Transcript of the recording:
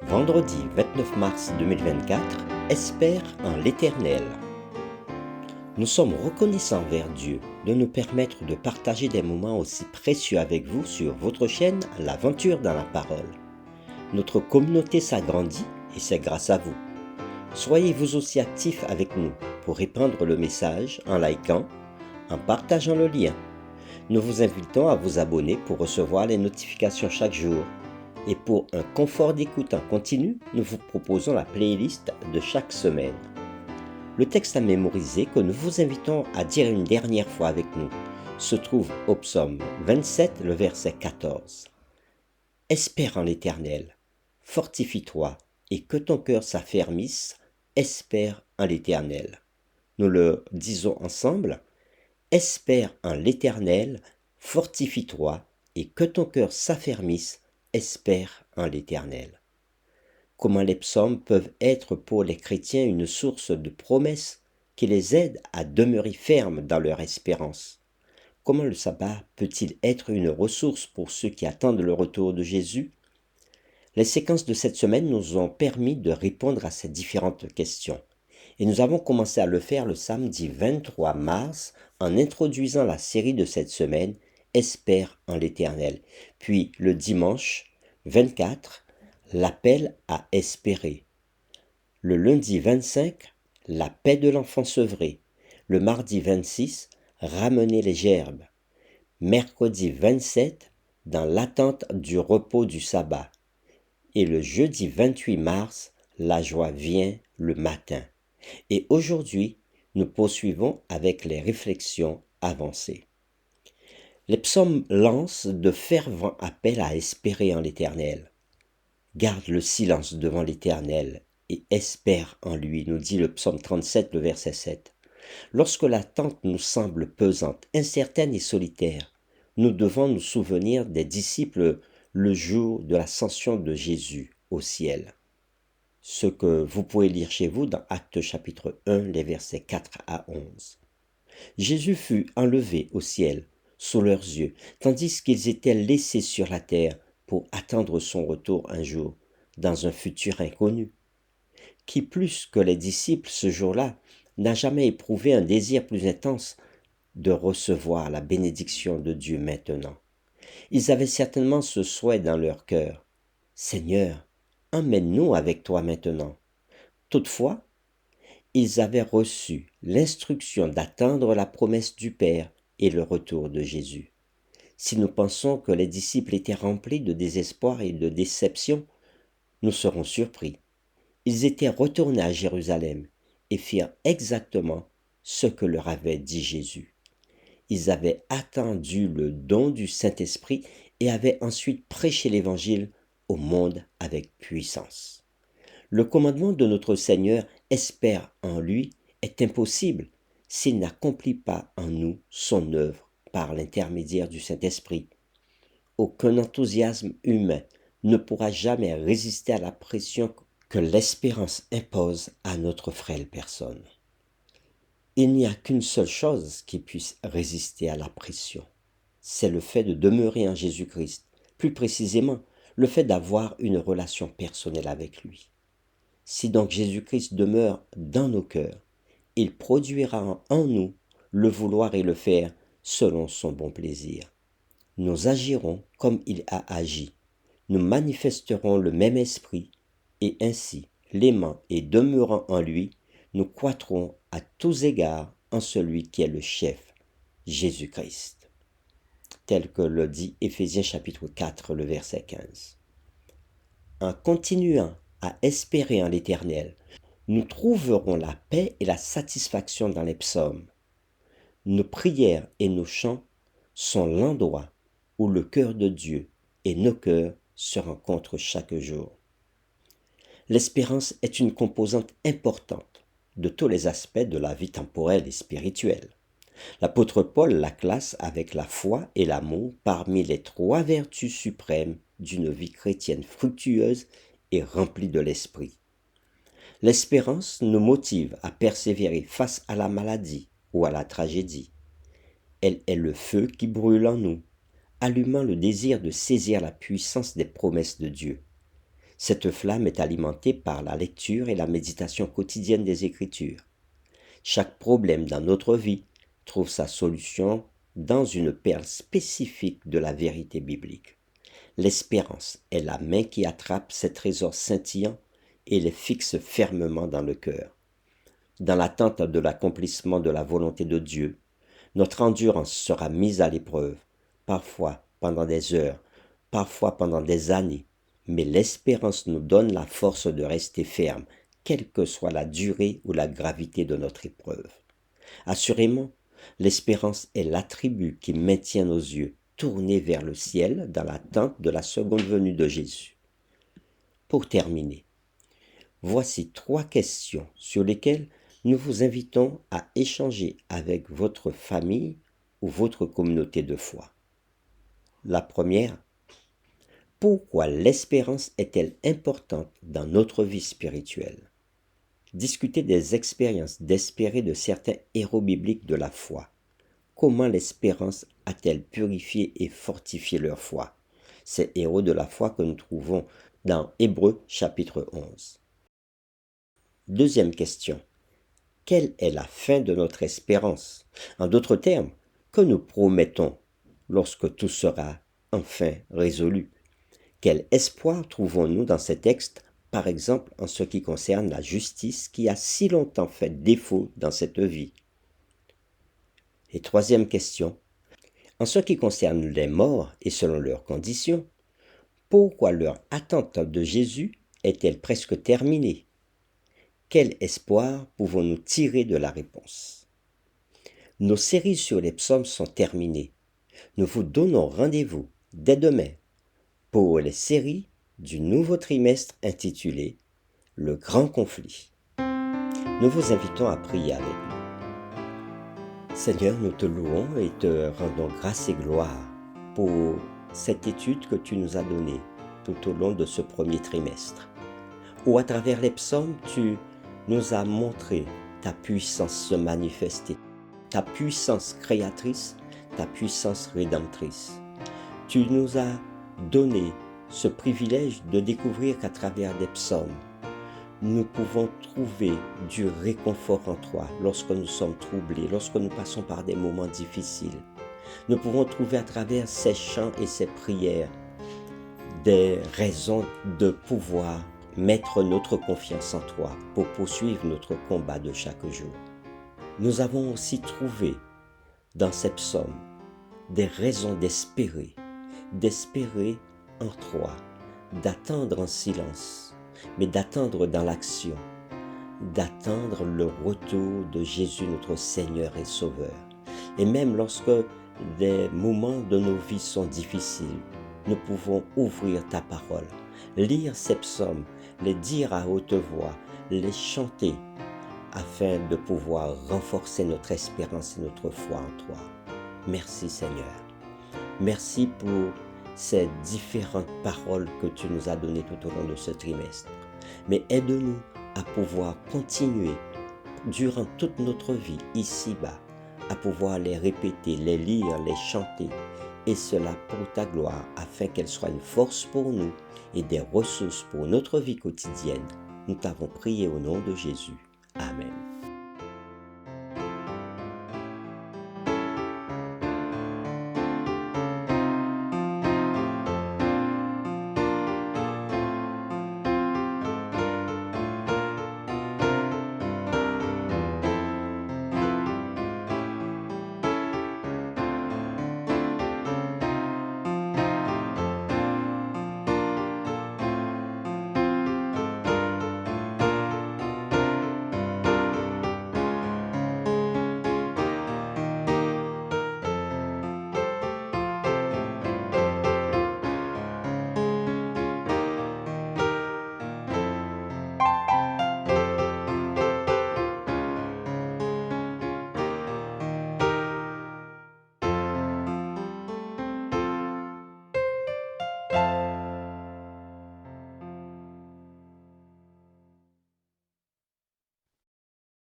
Vendredi 29 mars 2024, espère en l'Éternel. Nous sommes reconnaissants envers Dieu de nous permettre de partager des moments aussi précieux avec vous sur votre chaîne L'Aventure dans la Parole. Notre communauté s'agrandit et c'est grâce à vous. Soyez vous aussi actifs avec nous pour répandre le message en likant, en partageant le lien. Nous vous invitons à vous abonner pour recevoir les notifications chaque jour. Et pour un confort d'écoute en continu, nous vous proposons la playlist de chaque semaine. Le texte à mémoriser que nous vous invitons à dire une dernière fois avec nous se trouve au psaume 27, le verset 14. Espère en l'Éternel, fortifie-toi et que ton cœur s'affermisse, espère en l'Éternel. Nous le disons ensemble, espère en l'Éternel, fortifie-toi et que ton cœur s'affermisse, espère en l'Éternel. Comment les psaumes peuvent être pour les chrétiens une source de promesses qui les aide à demeurer fermes dans leur espérance. Comment le sabbat peut-il être une ressource pour ceux qui attendent le retour de Jésus? Les séquences de cette semaine nous ont permis de répondre à ces différentes questions. Et nous avons commencé à le faire le samedi 23 mars en introduisant la série de cette semaine, Espère en l'Éternel. Puis le dimanche 24, l'appel à espérer. Le lundi 25, la paix de l'enfant sevré. Le mardi 26, ramener les gerbes. Mercredi 27, dans l'attente du repos du sabbat. Et le jeudi 28 mars, la joie vient le matin. Et aujourd'hui, nous poursuivons avec les réflexions avancées. Les psaumes lancent de fervents appels à espérer en l'Éternel. Garde le silence devant l'Éternel et espère en lui, nous dit le psaume 37, le verset 7. Lorsque l'attente nous semble pesante, incertaine et solitaire, nous devons nous souvenir des disciples le jour de l'ascension de Jésus au ciel. Ce que vous pouvez lire chez vous dans Actes chapitre 1, les versets 4 à 11. Jésus fut enlevé au ciel sous leurs yeux, tandis qu'ils étaient laissés sur la terre pour attendre son retour un jour, dans un futur inconnu. Qui plus que les disciples ce jour-là n'a jamais éprouvé un désir plus intense de recevoir la bénédiction de Dieu maintenant. Ils avaient certainement ce souhait dans leur cœur. Seigneur, emmène-nous avec toi maintenant. Toutefois, ils avaient reçu l'instruction d'attendre la promesse du Père et le retour de Jésus. Si nous pensons que les disciples étaient remplis de désespoir et de déception, nous serons surpris. Ils étaient retournés à Jérusalem et firent exactement ce que leur avait dit Jésus. Ils avaient attendu le don du Saint-Esprit et avaient ensuite prêché l'Évangile au monde avec puissance. Le commandement de notre Seigneur espère en lui est impossible s'il n'accomplit pas en nous son œuvre par l'intermédiaire du Saint-Esprit. Aucun enthousiasme humain ne pourra jamais résister à la pression que l'espérance impose à notre frêle personne. Il n'y a qu'une seule chose qui puisse résister à la pression, c'est le fait de demeurer en Jésus-Christ, plus précisément le fait d'avoir une relation personnelle avec lui. Si donc Jésus-Christ demeure dans nos cœurs, il produira en nous le vouloir et le faire selon son bon plaisir. Nous agirons comme il a agi, nous manifesterons le même esprit, et ainsi, l'aimant et demeurant en lui, nous croîtrons à tous égards en celui qui est le chef, Jésus-Christ. Tel que le dit Éphésiens chapitre 4, le verset 15. En continuant à espérer en l'Éternel, nous trouverons la paix et la satisfaction dans les psaumes. Nos prières et nos chants sont l'endroit où le cœur de Dieu et nos cœurs se rencontrent chaque jour. L'espérance est une composante importante de tous les aspects de la vie temporelle et spirituelle. L'apôtre Paul la classe avec la foi et l'amour parmi les trois vertus suprêmes d'une vie chrétienne fructueuse et remplie de l'esprit. L'espérance nous motive à persévérer face à la maladie ou à la tragédie. Elle est le feu qui brûle en nous, allumant le désir de saisir la puissance des promesses de Dieu. Cette flamme est alimentée par la lecture et la méditation quotidienne des Écritures. Chaque problème dans notre vie trouve sa solution dans une perle spécifique de la vérité biblique. L'espérance est la main qui attrape ces trésors scintillants et les fixe fermement dans le cœur. Dans l'attente de l'accomplissement de la volonté de Dieu, notre endurance sera mise à l'épreuve, parfois pendant des heures, parfois pendant des années, mais l'espérance nous donne la force de rester ferme, quelle que soit la durée ou la gravité de notre épreuve. Assurément, l'espérance est l'attribut qui maintient nos yeux tournés vers le ciel dans l'attente de la seconde venue de Jésus. Pour terminer, voici 3 questions sur lesquelles nous vous invitons à échanger avec votre famille ou votre communauté de foi. La première, pourquoi l'espérance est-elle importante dans notre vie spirituelle? Discutez des expériences d'espérer de certains héros bibliques de la foi. Comment l'espérance a-t-elle purifié et fortifié leur foi? Ces héros de la foi que nous trouvons dans Hébreux chapitre 11. Deuxième question. Quelle est la fin de notre espérance? En d'autres termes, que nous promettons lorsque tout sera enfin résolu? Quel espoir trouvons-nous dans ces textes, par exemple en ce qui concerne la justice qui a si longtemps fait défaut dans cette vie? Et troisième question, en ce qui concerne les morts et selon leurs conditions, pourquoi leur attente de Jésus est-elle presque terminée? Quel espoir pouvons-nous tirer de la réponse? Nos séries sur les psaumes sont terminées. Nous vous donnons rendez-vous dès demain pour les séries du nouveau trimestre intitulé « Le grand conflit ». Nous vous invitons à prier avec nous. Seigneur, nous te louons et te rendons grâce et gloire pour cette étude que tu nous as donnée tout au long de ce premier trimestre, où à travers les psaumes, tu nous as montré ta puissance se manifester, ta puissance créatrice, ta puissance rédemptrice. Tu nous as donné ce privilège de découvrir qu'à travers des psaumes, nous pouvons trouver du réconfort en toi lorsque nous sommes troublés, lorsque nous passons par des moments difficiles. Nous pouvons trouver à travers ces chants et ces prières des raisons de pouvoir mettre notre confiance en toi pour poursuivre notre combat de chaque jour. Nous avons aussi trouvé dans ces psaumes des raisons d'espérer en toi, d'attendre en silence, mais d'attendre dans l'action, d'attendre le retour de Jésus notre Seigneur et Sauveur. Et même lorsque les moments de nos vies sont difficiles, nous pouvons ouvrir ta parole, lire ces psaumes, les dire à haute voix, les chanter, afin de pouvoir renforcer notre espérance et notre foi en toi. Merci Seigneur. Merci pour ces différentes paroles que tu nous as données tout au long de ce trimestre. Mais aide-nous à pouvoir continuer durant toute notre vie ici-bas, à pouvoir les répéter, les lire, les chanter, et cela pour ta gloire, afin qu'elle soit une force pour nous et des ressources pour notre vie quotidienne. Nous t'avons prié au nom de Jésus. Amen.